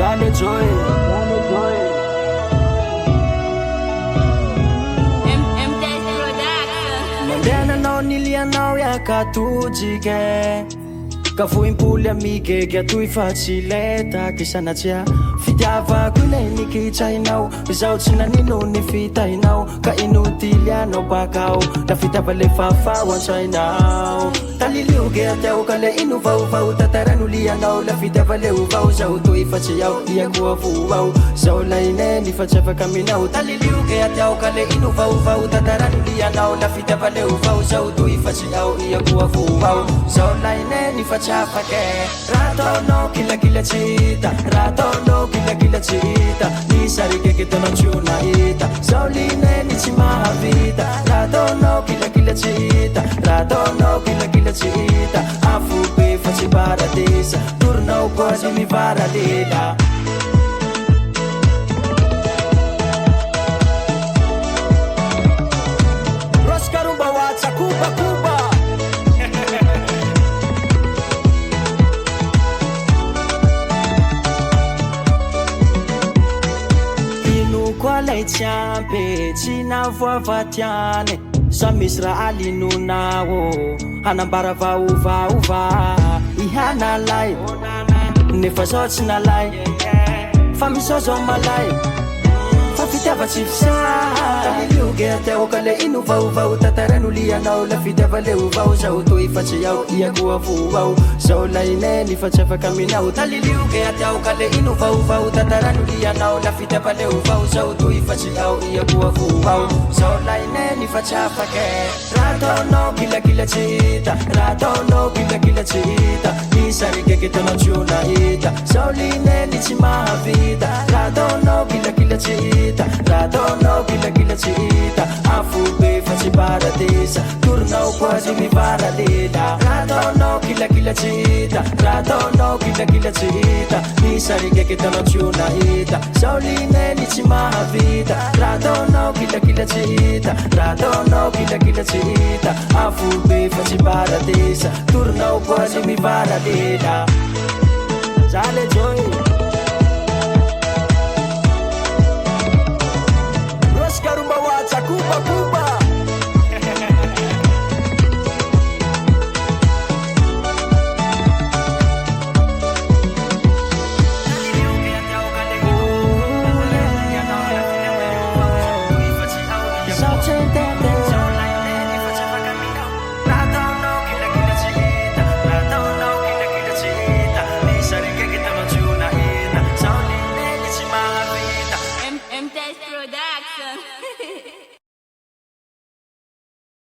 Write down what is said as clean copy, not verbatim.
Jale Joy. Mandehananao nilianao yakatojike ka voimpoly amigege atoy fa tsy letaka sanatria fitiavako ilay nikitsainao izao tsy nanino ny fitainao ka inotilianao bakao la fitiava le fafao antsainao talilioge atao ka le ino vaovao tataranolianao la fitiava le ovao zao toy fa tsy ao iako avoao zao laineny fa tsy afaka aminao talilioge atao ka le ino vaovao tataranolianao la fitiava le ovao zao toy fa tsy ao iako avoao zao laineny fa tsy afake ratono kila chita ratono kila chita ni sarikeke tono chuna ita zao lineny tsy mahavita ratono kila chita ratono kila chita afupe fa tsy paradisa turnao quasi mi paradela Roscarumba wacha kuba kuba Kwa lay tiampe tsy navoavatiane sa misy raha alinonao hanambara vaovaova ihanalay nefa zao tsy nalay fa misao zao malay fa fitiavatsy fisa talilioge atao ka le ino vaovao tataranolianao la fitiava le ovao zao toy fa tsy ao iako avoao zao laineny fa tsy afaka aminao talilioge atao ka le ino vaovao tataranolianao la fitiava le ovao zao toy fa tsy ao iako avoao zao laineny fa tsy afake ratono kila chita ratono kila chita ni sarikeke tono chuna ita zao lineny tsy mahavita ratono kila chita ratono kila chita afupe fa tsy paradisa turnao quasi mi paradela ratono kila chita ratono kila chita ni sarikeke tono chuna ita zao lineny tsy mahavita ratono kila chita ratono kila chita afupe fa tsy paradisa turnao quasi mi paradela Jale Joy Roscarumba wacha kuba kuba M Test Production.